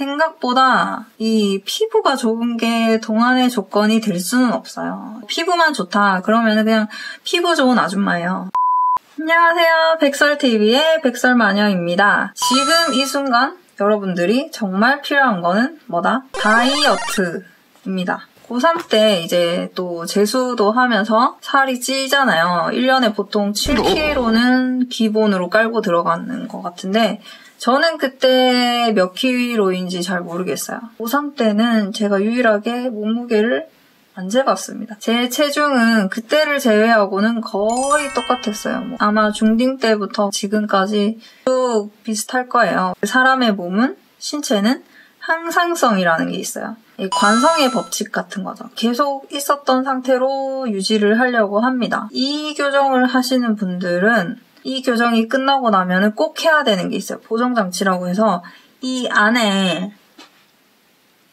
생각보다 이 피부가 좋은 게 동안의 조건이 될 수는 없어요. 피부만 좋다 그러면 그냥 피부 좋은 아줌마예요. 안녕하세요. 백설TV의 백설마녀입니다. 지금 이 순간 여러분들이 정말 필요한 거는 뭐다? 다이어트입니다. 고3 때 이제 또 재수도 하면서 살이 찌잖아요. 1년에 보통 7kg는 기본으로 깔고 들어가는 것 같은데 저는 그때 몇 킬로인지 잘 모르겠어요. 고3 때는 제가 유일하게 몸무게를 안 재봤습니다. 제 체중은 그때를 제외하고는 거의 똑같았어요. 아마 중딩 때부터 지금까지 쭉 비슷할 거예요. 사람의 몸은, 신체는 항상성이라는 게 있어요. 관성의 법칙 같은 거죠. 계속 있었던 상태로 유지를 하려고 합니다. 이 교정을 하시는 분들은 이 교정이 끝나고 나면은 꼭 해야 되는 게 있어요. 보정장치라고 해서 이 안에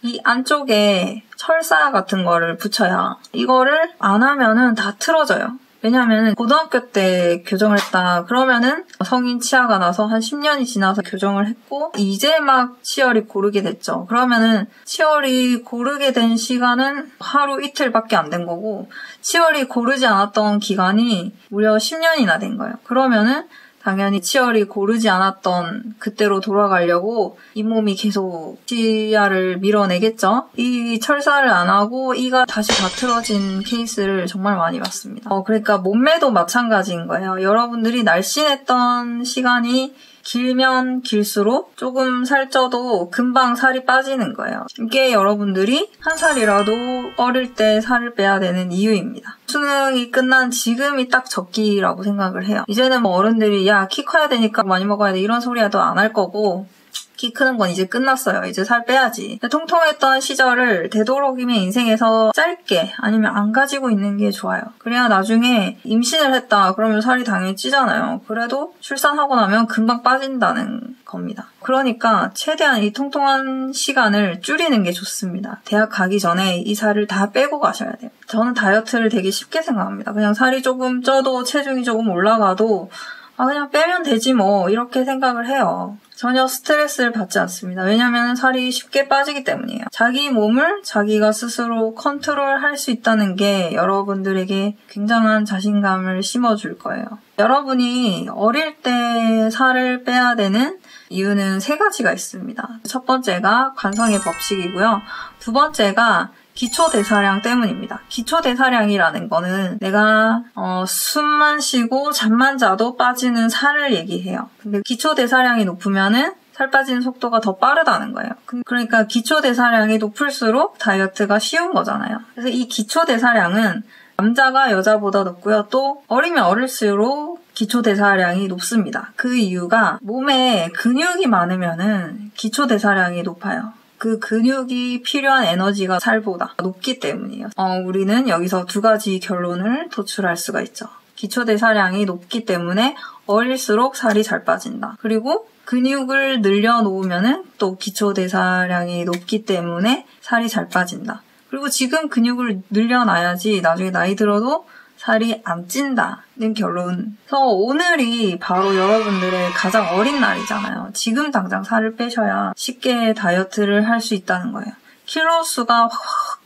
이 안쪽에 철사 같은 거를 붙여야 이거를 안 하면은 다 틀어져요. 왜냐하면 고등학교 때 교정을 했다 그러면은 성인 치아가 나서 한 10년이 지나서 교정을 했고 이제 막 치열이 고르게 됐죠. 그러면은 치열이 고르게 된 시간은 하루 이틀밖에 안 된 거고 치열이 고르지 않았던 기간이 무려 10년이나 된 거예요. 그러면은 당연히 치열이 고르지 않았던 그때로 돌아가려고 잇몸이 계속 치아를 밀어내겠죠. 이 철사를 안 하고 이가 다시 다 틀어진 케이스를 정말 많이 봤습니다. 그러니까 몸매도 마찬가지인 거예요. 여러분들이 날씬했던 시간이 길면 길수록 조금 살쪄도 금방 살이 빠지는 거예요. 이게 여러분들이 한 살이라도 어릴 때 살을 빼야 되는 이유입니다. 수능이 끝난 지금이 딱 적기라고 생각을 해요. 이제는 뭐 어른들이 야, 키 커야 되니까 많이 먹어야 돼 이런 소리 해도 안 할 거고 키 크는 건 이제 끝났어요. 이제 살 빼야지. 통통했던 시절을 되도록이면 인생에서 짧게 아니면 안 가지고 있는 게 좋아요. 그래야 나중에 임신을 했다 그러면 살이 당연히 찌잖아요. 그래도 출산하고 나면 금방 빠진다는 겁니다. 그러니까 최대한 이 통통한 시간을 줄이는 게 좋습니다. 대학 가기 전에 이 살을 다 빼고 가셔야 돼요. 저는 다이어트를 되게 쉽게 생각합니다. 그냥 살이 조금 쪄도 체중이 조금 올라가도 그냥 빼면 되지 뭐 이렇게 생각을 해요. 전혀 스트레스를 받지 않습니다. 왜냐하면 살이 쉽게 빠지기 때문이에요. 자기 몸을 자기가 스스로 컨트롤할 수 있다는 게 여러분들에게 굉장한 자신감을 심어줄 거예요. 여러분이 어릴 때 살을 빼야 되는 이유는 3가지가 있습니다. 첫 번째가 관성의 법칙이고요. 두 번째가 기초대사량 때문입니다. 기초대사량이라는 거는 내가 숨만 쉬고 잠만 자도 빠지는 살을 얘기해요. 근데 기초대사량이 높으면은 살 빠지는 속도가 더 빠르다는 거예요. 그러니까 기초대사량이 높을수록 다이어트가 쉬운 거잖아요. 그래서 이 기초대사량은 남자가 여자보다 높고요. 또 어리면 어릴수록 기초대사량이 높습니다. 그 이유가 몸에 근육이 많으면은 기초대사량이 높아요. 그 근육이 필요한 에너지가 살보다 높기 때문이에요. 우리는 여기서 2가지 결론을 도출할 수가 있죠. 기초대사량이 높기 때문에 어릴수록 살이 잘 빠진다. 그리고 근육을 늘려놓으면은 또 기초대사량이 높기 때문에 살이 잘 빠진다. 그리고 지금 근육을 늘려놔야지 나중에 나이 들어도 살이 안 찐다는 결론. 그래서 오늘이 바로 여러분들의 가장 어린 날이잖아요. 지금 당장 살을 빼셔야 쉽게 다이어트를 할 수 있다는 거예요. 킬로 수가 확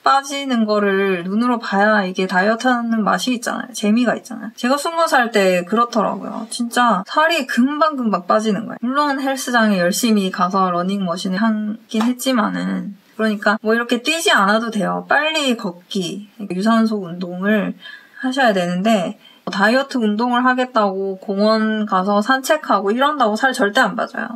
빠지는 거를 눈으로 봐야 이게 다이어트 하는 맛이 있잖아요. 재미가 있잖아요. 제가 20살 때 그렇더라고요. 진짜 살이 금방금방 빠지는 거예요. 물론 헬스장에 열심히 가서 러닝머신을 하긴 했지만은 그러니까 뭐 이렇게 뛰지 않아도 돼요. 빨리 걷기, 유산소 운동을 하셔야 되는데 다이어트 운동을 하겠다고 공원 가서 산책하고 이런다고 살 절대 안 빠져요.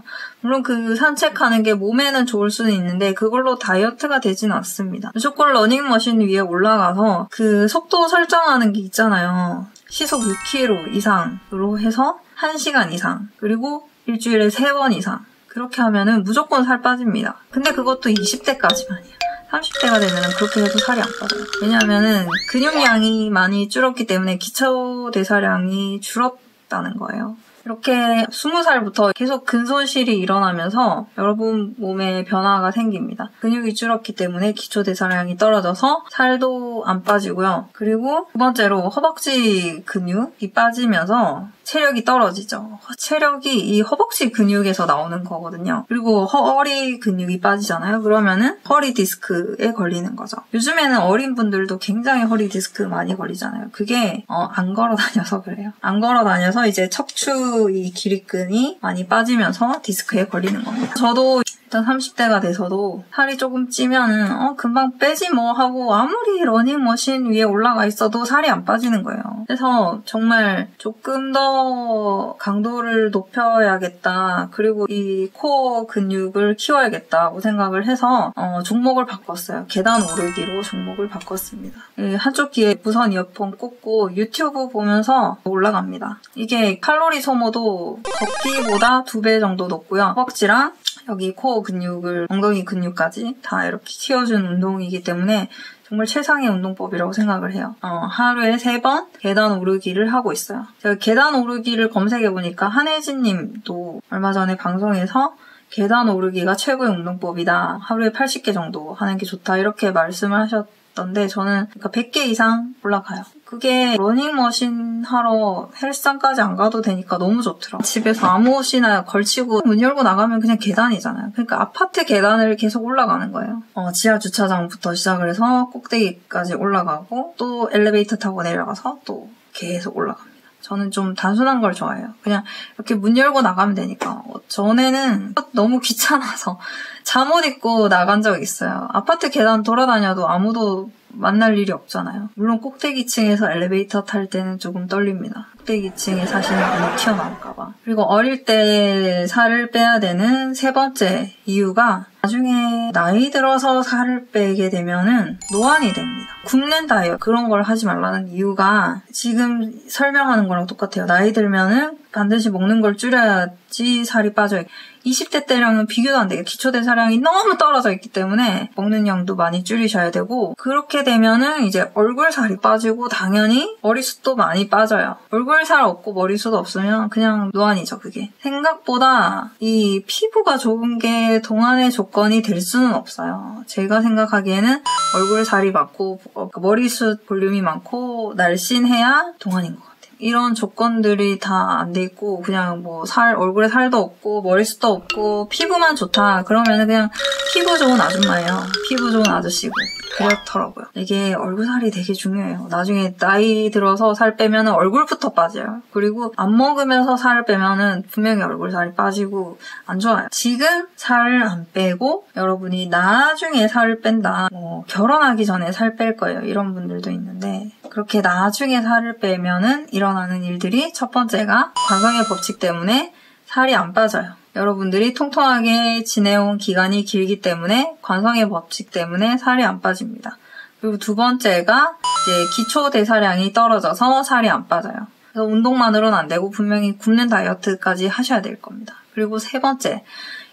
물론 그 산책하는 게 몸에는 좋을 수는 있는데 그걸로 다이어트가 되진 않습니다. 무조건 러닝머신 위에 올라가서 그 속도 설정하는 게 있잖아요. 시속 6km 이상으로 해서 1시간 이상 그리고 일주일에 3번 이상 그렇게 하면은 무조건 살 빠집니다. 근데 그것도 20대까지만이에요. 30대가 되면 그렇게 해도 살이 안 빠져요. 왜냐하면은 근육량이 많이 줄었기 때문에 기초대사량이 줄었다는 거예요. 이렇게 20살부터 계속 근손실이 일어나면서 여러분 몸에 변화가 생깁니다. 근육이 줄었기 때문에 기초대사량이 떨어져서 살도 안 빠지고요. 그리고 두 번째로 허벅지 근육이 빠지면서 체력이 떨어지죠. 체력이 이 허벅지 근육에서 나오는 거거든요. 그리고 허리 근육이 빠지잖아요. 그러면은 허리 디스크에 걸리는 거죠. 요즘에는 어린 분들도 굉장히 허리 디스크 많이 걸리잖아요. 그게 안 걸어 다녀서 그래요. 안 걸어 다녀서 이제 척추 이 길이끈이 많이 빠지면서 디스크에 걸리는 겁니다. 저도 일단 30대가 돼서도 살이 조금 찌면은 금방 빼지 뭐 하고 아무리 러닝머신 위에 올라가 있어도 살이 안 빠지는 거예요. 그래서 정말 조금 더 강도를 높여야겠다. 그리고 이 코어 근육을 키워야겠다고 생각을 해서 종목을 바꿨어요. 계단 오르기로 종목을 바꿨습니다. 한쪽 귀에 무선 이어폰 꽂고 유튜브 보면서 올라갑니다. 이게 칼로리 소모도 걷기보다 2배 정도 높고요. 허벅지랑 여기 코어 근육을, 엉덩이 근육까지 다 이렇게 키워준 운동이기 때문에 정말 최상의 운동법이라고 생각을 해요. 하루에 3번 계단 오르기를 하고 있어요. 제가 계단 오르기를 검색해보니까 한혜진 님도 얼마 전에 방송에서 계단 오르기가 최고의 운동법이다. 하루에 80개 정도 하는 게 좋다. 이렇게 말씀을 하셨던데 저는 그러니까 100개 이상 올라가요. 그게 러닝머신 하러 헬스장까지 안 가도 되니까 너무 좋더라고요. 집에서 아무 옷이나 걸치고 문 열고 나가면 그냥 계단이잖아요. 그러니까 아파트 계단을 계속 올라가는 거예요. 지하 주차장부터 시작을 해서 꼭대기까지 올라가고 또 엘리베이터 타고 내려가서 또 계속 올라갑니다. 저는 좀 단순한 걸 좋아해요. 그냥 이렇게 문 열고 나가면 되니까. 전에는 너무 귀찮아서 잠옷 입고 나간 적 있어요. 아파트 계단 돌아다녀도 아무도 만날 일이 없잖아요. 물론 꼭대기층에서 엘리베이터 탈 때는 조금 떨립니다. 꼭대기층에 사시는 분이 튀어나올까봐. 그리고 어릴 때 살을 빼야 되는 3번째 이유가 나중에 나이 들어서 살을 빼게 되면은 노안이 됩니다. 굶는 다이어트 그런 걸 하지 말라는 이유가 지금 설명하는 거랑 똑같아요. 나이 들면은 반드시 먹는 걸 줄여야지 살이 빠져요. 20대 때랑은 비교도 안 돼요. 기초대사량이 너무 떨어져 있기 때문에 먹는 양도 많이 줄이셔야 되고 그렇게 되면은 이제 얼굴 살이 빠지고 당연히 머리숱도 많이 빠져요. 얼굴 살 없고 머리숱 없으면 그냥 노안이죠, 그게. 생각보다 이 피부가 좋은 게 동안의 조건이 될 수는 없어요. 제가 생각하기에는 얼굴 살이 많고 머리숱 볼륨이 많고 날씬해야 동안인 것 같아요. 이런 조건들이 다 안 돼 있고 그냥 뭐 얼굴에 살도 없고 머리숱도 없고 피부만 좋다 그러면은 그냥 피부 좋은 아줌마예요. 피부 좋은 아저씨고 그렇더라고요. 이게 얼굴 살이 되게 중요해요. 나중에 나이 들어서 살 빼면은 얼굴부터 빠져요. 그리고 안 먹으면서 살을 빼면은 분명히 얼굴 살이 빠지고 안 좋아요. 지금 살을 안 빼고 여러분이 나중에 살을 뺀다. 결혼하기 전에 살 뺄 거예요. 이런 분들도 있는데 그렇게 나중에 살을 빼면은 일어나는 일들이 첫 번째가 관성의 법칙 때문에 살이 안 빠져요. 여러분들이 통통하게 지내온 기간이 길기 때문에 관성의 법칙 때문에 살이 안 빠집니다. 그리고 두 번째가 이제 기초 대사량이 떨어져서 살이 안 빠져요. 그래서 운동만으로는 안 되고 분명히 굶는 다이어트까지 하셔야 될 겁니다. 그리고 세 번째,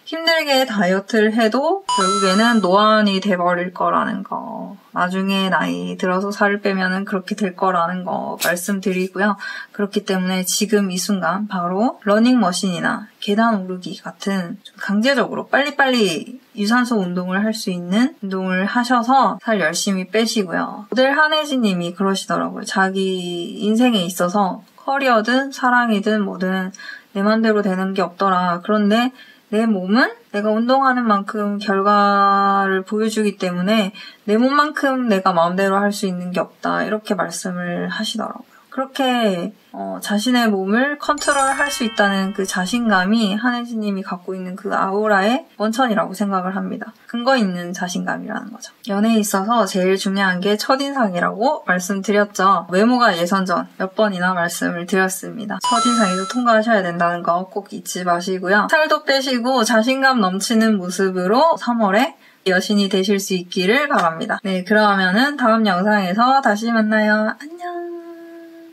힘들게 다이어트를 해도 결국에는 노안이 돼버릴 거라는 거. 나중에 나이 들어서 살을 빼면은 그렇게 될 거라는 거 말씀드리고요. 그렇기 때문에 지금 이 순간 바로 러닝머신이나 계단 오르기 같은 좀 강제적으로 빨리빨리 유산소 운동을 할 수 있는 운동을 하셔서 살 열심히 빼시고요. 모델 한혜진 님이 그러시더라고요. 자기 인생에 있어서 커리어든 사랑이든 뭐든 내 맘대로 되는 게 없더라. 그런데 내 몸은 내가 운동하는 만큼 결과를 보여주기 때문에 내 몸만큼 내가 마음대로 할 수 있는 게 없다. 이렇게 말씀을 하시더라고요. 그렇게 자신의 몸을 컨트롤할 수 있다는 그 자신감이 한혜진 님이 갖고 있는 그 아우라의 원천이라고 생각을 합니다. 근거 있는 자신감이라는 거죠. 연애에 있어서 제일 중요한 게 첫인상이라고 말씀드렸죠. 외모가 예선전 몇 번이나 말씀을 드렸습니다. 첫인상에서 통과하셔야 된다는 거 꼭 잊지 마시고요. 살도 빼시고 자신감 넘치는 모습으로 3월에 여신이 되실 수 있기를 바랍니다. 네, 그러면은 다음 영상에서 다시 만나요. 안녕!